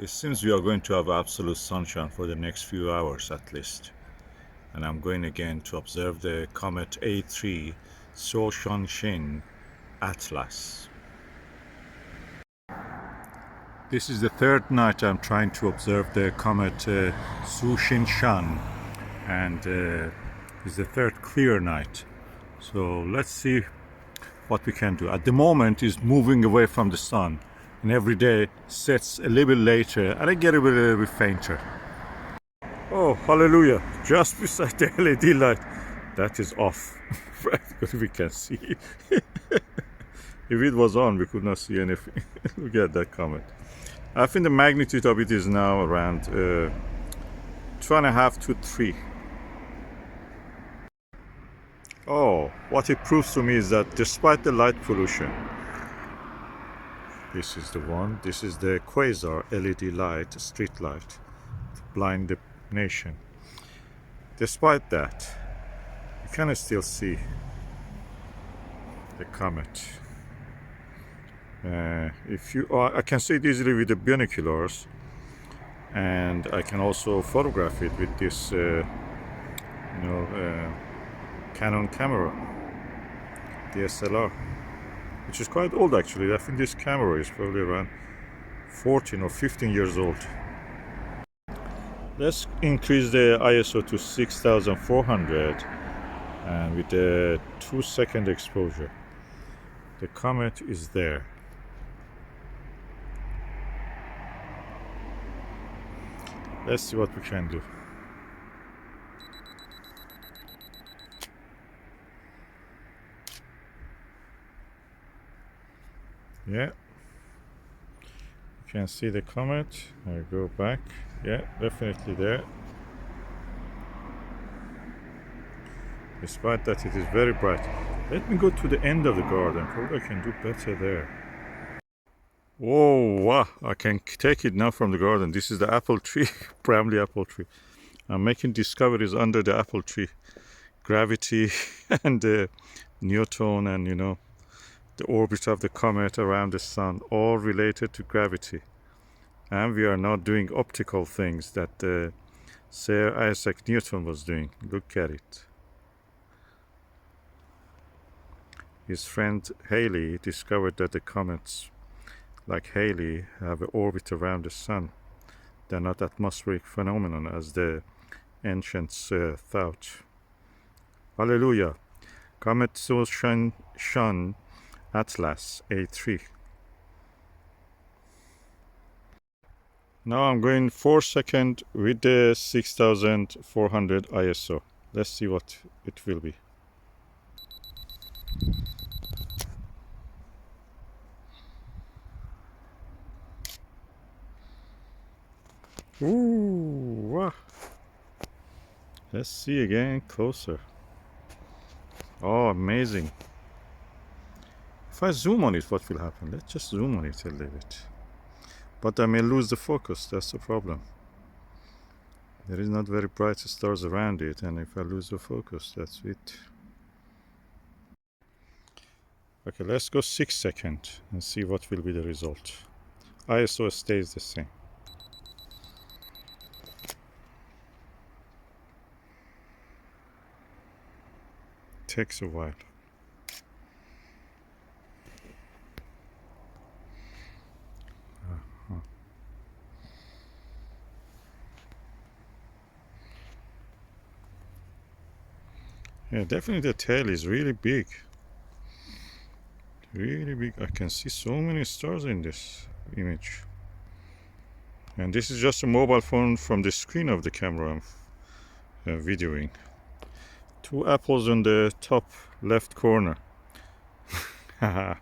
It seems we are going to have absolute sunshine for the next few hours at least. And I'm going again to observe the Comet A3 Tsuchinshan-ATLAS. This is the third night I'm trying to observe the Comet Tsuchinshan, and it's the third clear night. So let's see what we can do. At the moment it's moving away from the sun, and every day sets a little bit later and I get a little bit fainter. Oh, hallelujah, just beside the LED light. That is off. Because we can see. If it was on, we could not see anything. Look at that comet. I think the magnitude of it is now around 2.5 to 3. Oh, what it proves to me is that despite the light pollution, this is the one, this is the quasar LED light, street light, to blind the nation. Despite that, you can still see the comet. I can see it easily with the binoculars, and I can also photograph it with this, Canon camera, DSLR, which is quite old actually. I think this camera is probably around 14 or 15 years old. Let's increase the ISO to 6400 and with a 2-second exposure. The comet is there. Let's see what we can do. Yeah, you can see the comet. I go back. Yeah, definitely there. Despite that, it is very bright. Let me go to the end of the garden. Probably I can do better there. Whoa, wow, I can take it now from the garden. This is the apple tree, Bramley apple tree. I'm making discoveries under the apple tree. Gravity and Newton and, the orbit of the comet around the sun, all related to gravity. And we are now doing optical things that Sir Isaac Newton was doing. Look at it. His friend Halley discovered that the comets, like Halley, have an orbit around the sun. They're not atmospheric phenomenon as the ancients thought. Hallelujah. Comet Tsuchinshan-ATLAS A3. Now I'm going 4 seconds with the 6400 ISO. Let's see what it will be. Ooh, wow. Let's see again closer. Oh, amazing. If I zoom on it, what will happen? Let's just zoom on it a little bit. But I may lose the focus, that's the problem. There is not very bright stars around it, and if I lose the focus, that's it. Okay, let's go 6 seconds and see what will be the result. ISO stays the same. Takes a while. Yeah, definitely the tail is really big. Really big. I can see so many stars in this image. And this is just a mobile phone from the screen of the camera I'm videoing. 2 apples on the top left corner. Okay,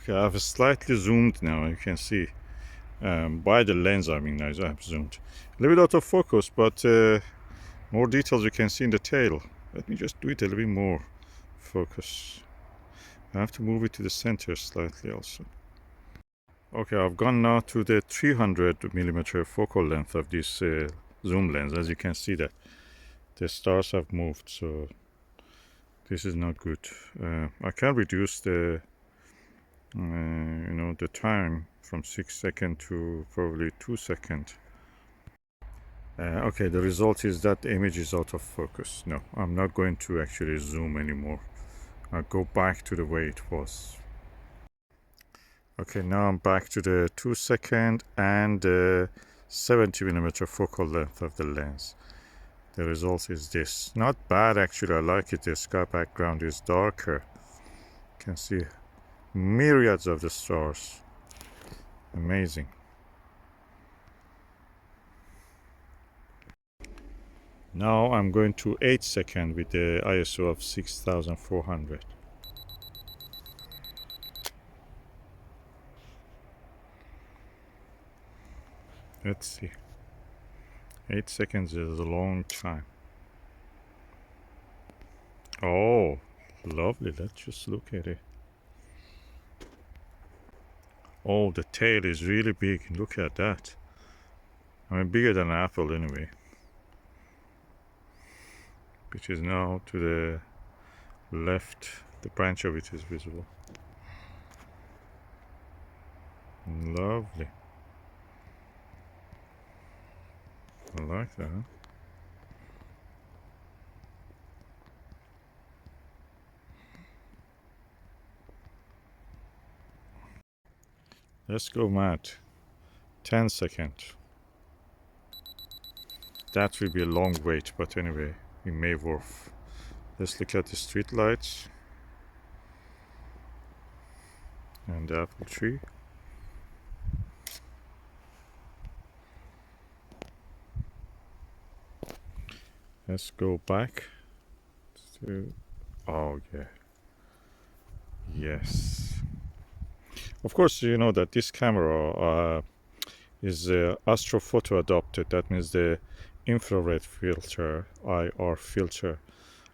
I have slightly zoomed now. You can see by the lens. I mean, I have zoomed a little bit out of focus, but more details you can see in the tail. Let me just do it a little bit more focus. I have to move it to the center slightly also. Okay, I've gone now to the 300mm focal length of this zoom lens. As you can see that the stars have moved, so this is not good. I can reduce the the time from 6 seconds to probably 2 seconds. Okay, the result is that the image is out of focus. No, I'm not going to actually zoom anymore. I'll go back to the way it was. Okay, now I'm back to the 2 second and 70mm focal length of the lens. The result is this. Not bad actually, I like it. The sky background is darker. You can see myriads of the stars. Amazing. Now I'm going to 8 second with the ISO of 6400. Let's see. 8 seconds is a long time. Oh, lovely. Let's just look at it. Oh, the tail is really big. Look at that. I mean, bigger than an apple anyway. Which is now to the left. The branch of it is visible. Lovely. I like that. Huh? Let's go matte. 10 seconds. That will be a long wait, but anyway, we may worth. Let's look at the street lights and the apple tree. Let's go back to, oh yeah, yes. Of course, you know that this camera is astrophoto adapted. That means the infrared filter, IR filter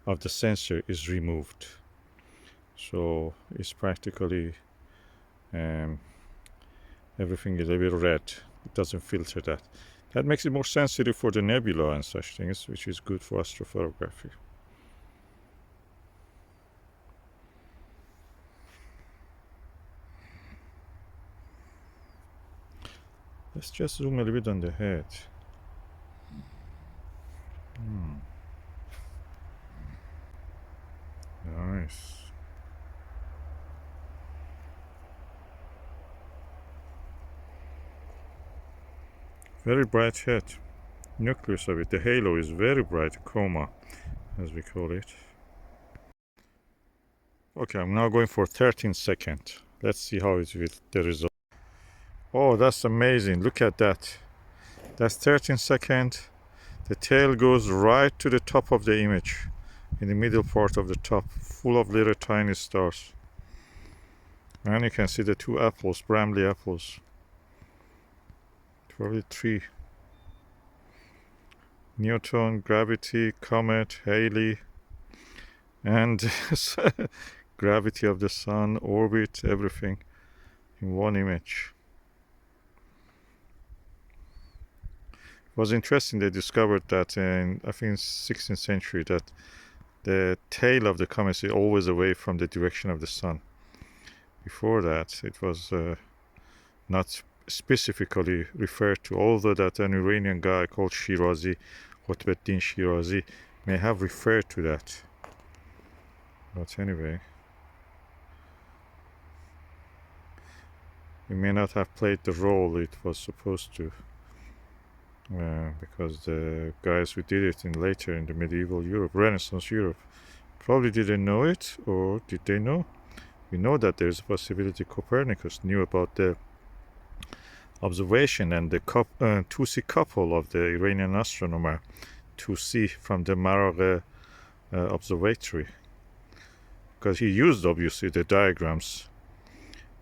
of the sensor is removed. So it's practically everything is a bit red. It doesn't filter that. That makes it more sensitive for the nebula and such things, which is good for astrophotography. Let's just zoom a little bit on the head. Nice. Very bright head. Nucleus of it. The halo is very bright, coma, as we call it. Okay, I'm now going for 13 seconds. Let's see how it with the result. Oh, that's amazing. Look at that. That's 13 seconds. The tail goes right to the top of the image, in the middle part of the top, full of little tiny stars. And you can see the two apples, Bramley apples. Probably 3. Newton, gravity, comet, Halley, and gravity of the sun, orbit, everything in one image. It was interesting, they discovered that in, I think, 16th century, that the tail of the comet is always away from the direction of the sun. Before that, it was not specifically referred to, although that an Iranian guy called Shirazi, Qutbuddin Shirazi, may have referred to that. But anyway, he may not have played the role it was supposed to, because the guys who did it in later in the medieval Europe, Renaissance Europe, probably didn't know it, or did they know? We know that there's a possibility Copernicus knew about the observation and the Tusi couple of the Iranian astronomer Tusi from the Maragh observatory, because he used obviously the diagrams.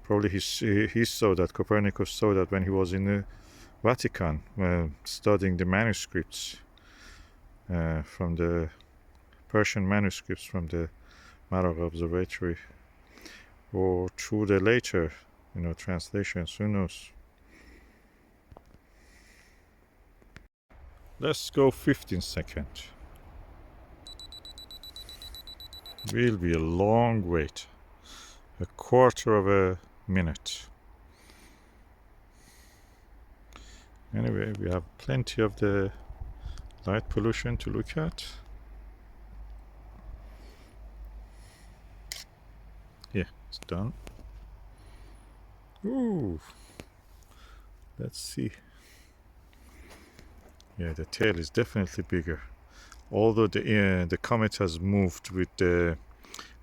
Probably he saw that, Copernicus saw that when he was in the Vatican studying the manuscripts from the Persian manuscripts from the Maragh observatory, or through the later translations, who knows. Let's go 15 seconds. Will be a long wait. A quarter of a minute. Anyway, we have plenty of the light pollution to look at. Yeah, it's done. Ooh, let's see. Yeah, the tail is definitely bigger. Although the comet has moved with the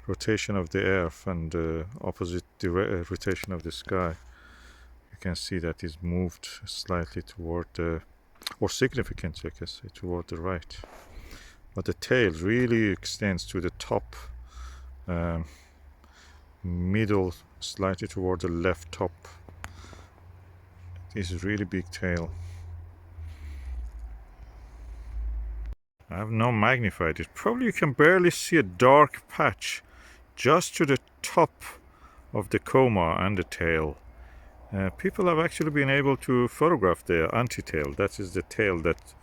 rotation of the Earth and opposite rotation of the sky, you can see that it's moved slightly toward the, or significantly, I guess, toward the right. But the tail really extends to the top, middle, slightly toward the left top. It is a really big tail. I have now magnified it. Probably you can barely see a dark patch just to the top of the coma and the tail. People have actually been able to photograph the anti-tail. That is the tail that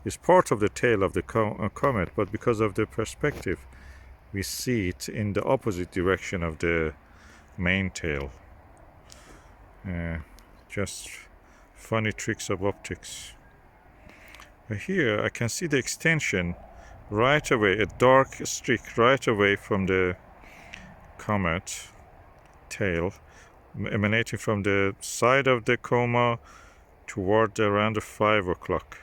is part of the tail of the comet, but because of the perspective, we see it in the opposite direction of the main tail. Just funny tricks of optics. Here I can see the extension right away, a dark streak right away from the comet tail, emanating from the side of the coma toward around 5 o'clock.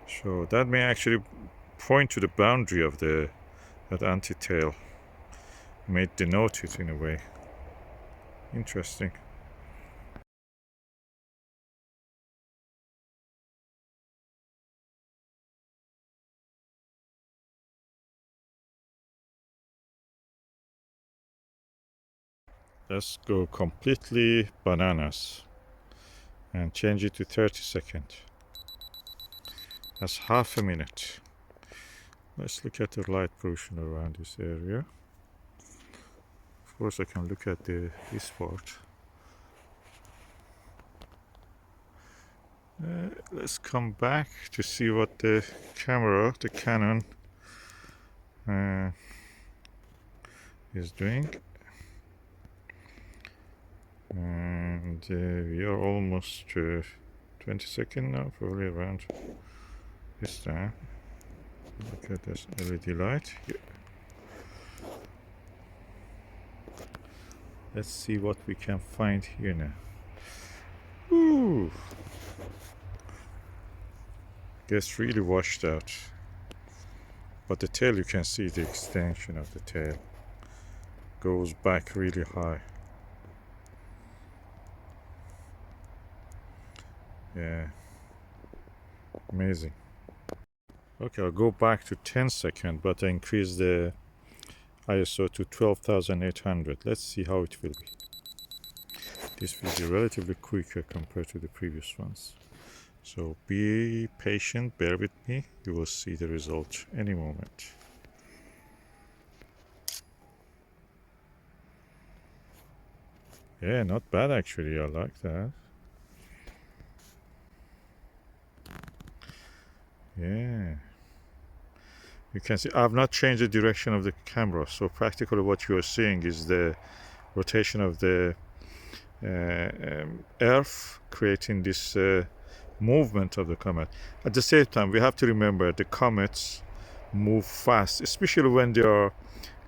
So that may actually point to the boundary of that anti-tail, may denote it in a way. Interesting. Let's go completely bananas and change it to 30 seconds. That's half a minute. Let's look at the light pollution around this area. Of course, I can look at this part. Let's come back to see what the camera, the Canon, is doing. And we are almost 20 seconds now, probably around this time. Look at this LED light. Yeah. Let's see what we can find here now. Ooh, gets really washed out. But the tail, you can see the extension of the tail goes back really high. Yeah, amazing. Okay, I'll go back to 10 seconds, but I increase the ISO to 12,800. Let's see how it will be. This will be relatively quicker compared to the previous ones. So be patient, bear with me. You will see the result any moment. Yeah, not bad actually. I like that. Yeah. You can see I've not changed the direction of the camera, so practically what you are seeing is the rotation of the Earth creating this movement of the comet. At the same time, we have to remember the comets move fast, especially when they are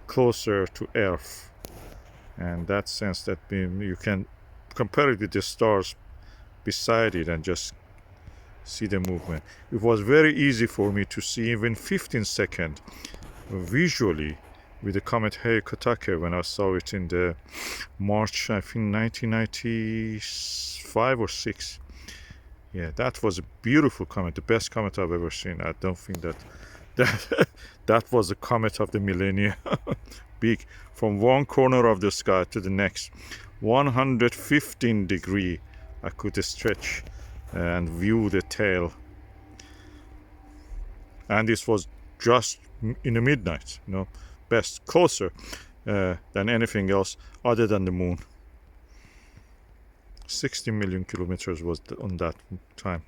closer to Earth. And that sense that you can compare it with the stars beside it and just see the movement. It was very easy for me to see even 15 seconds visually with the comet Hyakutake when I saw it in the March, I think 1995 or 6. Yeah, that was a beautiful comet, the best comet I've ever seen. I don't think that that was the comet of the millennium. Big, from one corner of the sky to the next, 115 degree. I could stretch and view the tail, and this was just in the midnight, best, closer than anything else other than the moon. 60 million kilometers was on that time,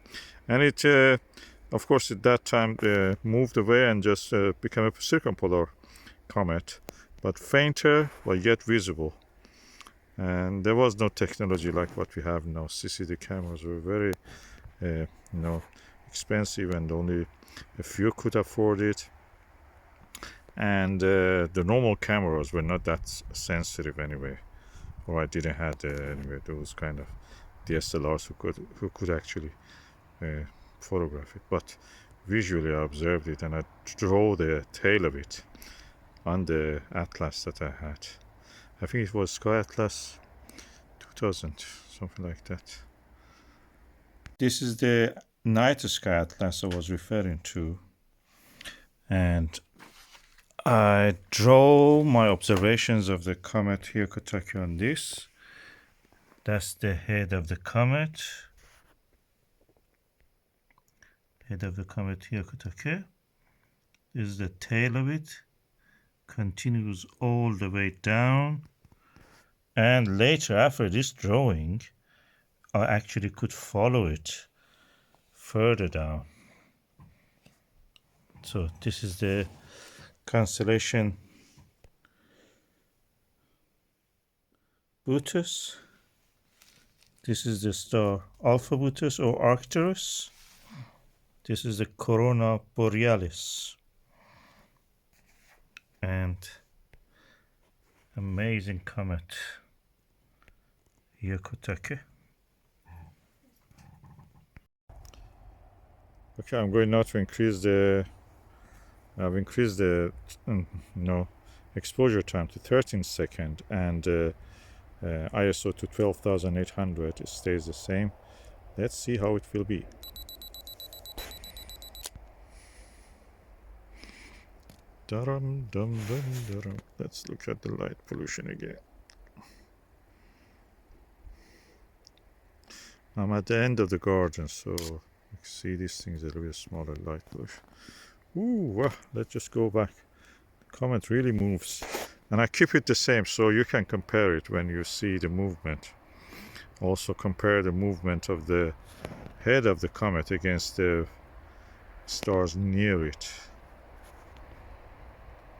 and it of course at that time moved away and just became a circumpolar comet, but fainter but yet visible. and there was no technology like what we have now. CCD cameras were very expensive, and only a few could afford it, and the normal cameras were not that sensitive anyway, or I didn't have anyway those kind of DSLRs who could actually photograph it. But visually I observed it, and I drew the tail of it on the Atlas that I had. I think it was Sky Atlas 2000, something like that. This is the night sky atlas I was referring to, and I draw my observations of the comet Hyakutake on this. That's the head of the comet. Head of the comet Hyakutake. This is the tail of it. Continues all the way down. And later, after this drawing, I actually could follow it further down. So this is the constellation Bootes. This is the star Alpha Bootes or Arcturus. This is the Corona Borealis. And amazing comet Hyakutake. Okay, I'm going now to increase the I've increased the exposure time to 13 seconds, and ISO to 12,800. It stays the same. Let's see how it will be. Darum, dum, dum, darum. Let's look at the light pollution again. I'm at the end of the garden, so you can see these things a little bit smaller light pollution. Ooh, let's just go back. The comet really moves, and I keep it the same so you can compare it when you see the movement. Also compare the movement of the head of the comet against the stars near it.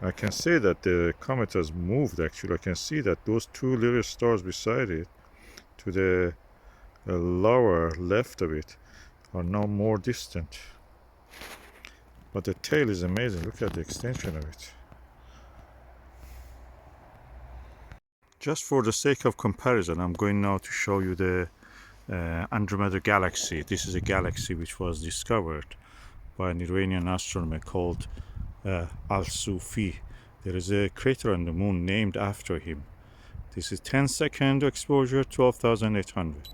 I can say that the comet has moved. Actually, I can see that those two little stars beside it, to the lower left of it, are now more distant. But the tail is amazing. Look at the extension of it. Just for the sake of comparison, I'm going now to show you the Andromeda galaxy. This is a galaxy which was discovered by an Iranian astronomer called Al-Sufi. There is a crater on the moon named after him. This is 10-second exposure, 12,800.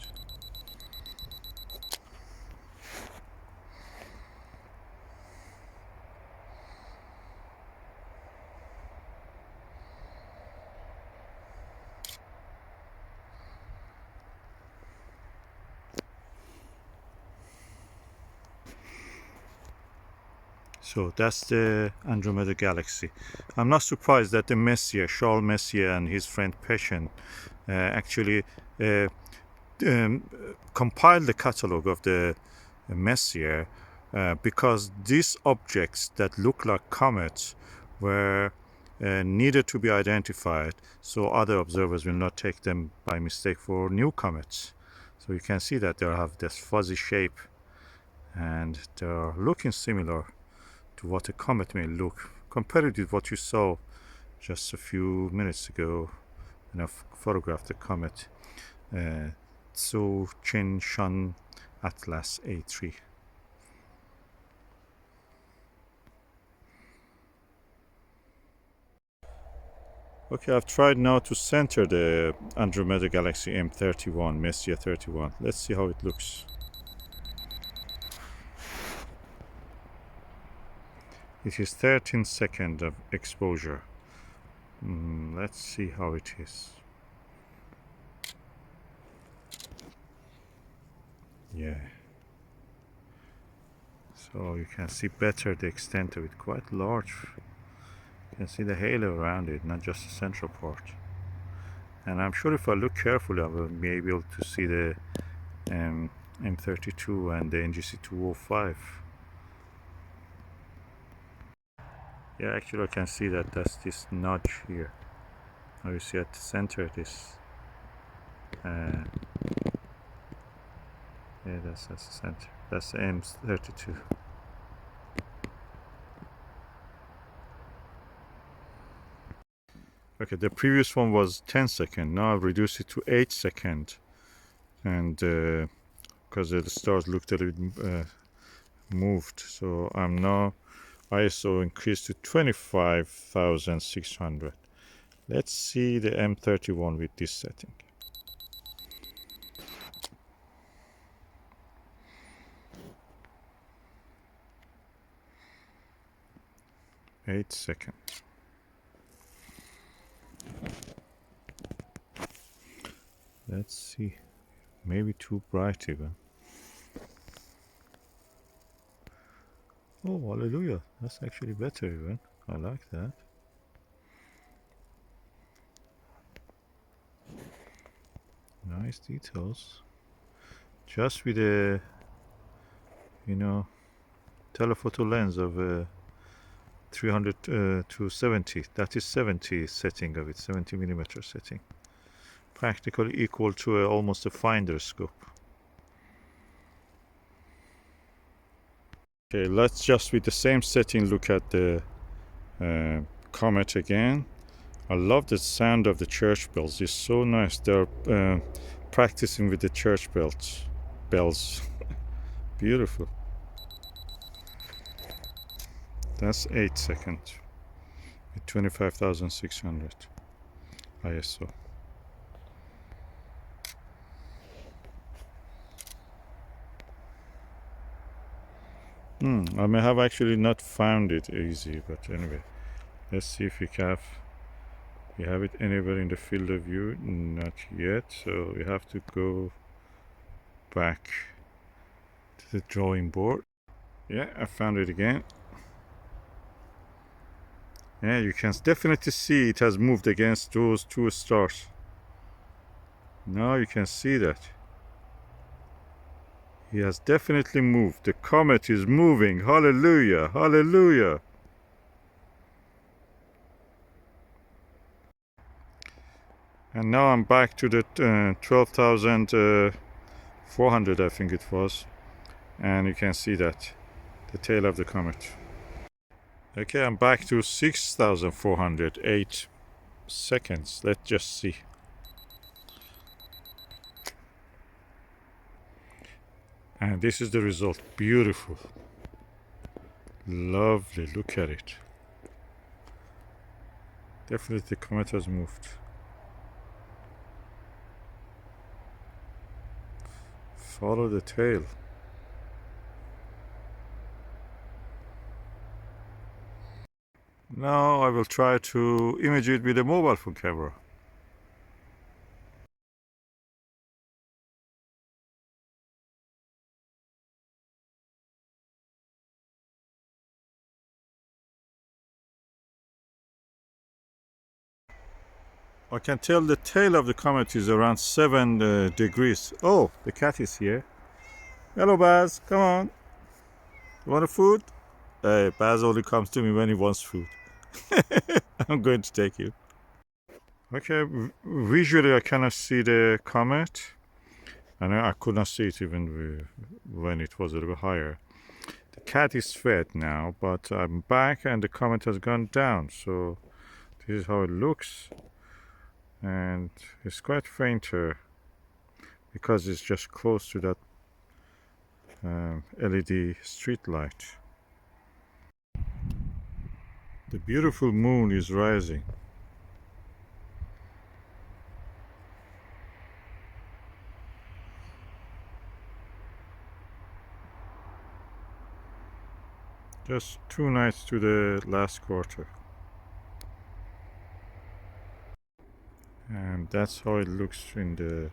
So that's the Andromeda galaxy. I'm not surprised that the Messier, Charles Messier, and his friend Peshin actually compiled the catalog of the Messier because these objects that look like comets were needed to be identified, so other observers will not take them by mistake for new comets. So you can see that they have this fuzzy shape, and they are looking similar to what a comet may look. Compare it with what you saw just a few minutes ago when I photographed the comet Tsuchinshan-ATLAS A3. Okay, I've tried now to center the Andromeda Galaxy M31, Messier 31. Let's see how it looks. It is 13 seconds of exposure. Let's see how it is. Yeah. So you can see better the extent of it, quite large. You can see the halo around it, not just the central part. And I'm sure if I look carefully, I will be able to see the M32 and the NGC 205. Yeah, actually I can see that that's this notch here. Now you see at the center this Uh, yeah, that's the center. That's the M32. Okay, the previous one was 10 seconds. Now I've reduced it to 8 seconds. And because the stars looked a little bit moved. So I'm now ISO increased to 25,600. Let's see the M31 with this setting. 8 seconds. Let's see. Maybe too bright even. Oh, hallelujah. That's actually better even. I like that. Nice details. Just with a, telephoto lens of 300 to 70. That is 70 setting of it, 70 millimeter setting. Practically equal to almost a finder scope. Okay, let's just with the same setting look at the Comet again. I love the sound of the church bells. It's so nice. They're practicing with the church bells. Beautiful. That's 8 seconds with 25,600 ISO. I may have actually not found it easy, but anyway, let's see if we have it anywhere in the field of view. Not yet, so we have to go back to the drawing board. Yeah, I found it again. Yeah, you can definitely see it has moved against those two stars. Now you can see that. He has definitely moved. The comet is moving. Hallelujah, hallelujah. And now I'm back to the 12,400, I think it was. And you can see that, the tail of the comet. Okay, I'm back to 6,408 seconds. Let's just see. And this is the result. Beautiful. Lovely. Look at it. Definitely the comet has moved. Follow the tail. Now I will try to image it with a mobile phone camera. I can tell the tail of the comet is around 7 degrees. Oh, the cat is here. Hello, Baz. Come on. You want a food? Hey, Baz only comes to me when he wants food. I'm going to take you. Okay, visually I cannot see the comet. And I could not see it even when it was a little higher. The cat is fed now, but I'm back and the comet has gone down. So this is how it looks. And it's quite fainter because it's just close to that LED street light. The beautiful moon is rising. Just 2 nights to the last quarter. And that's how it looks in the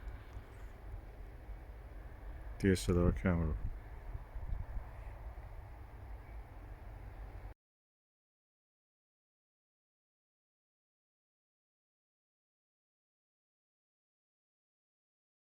DSLR camera.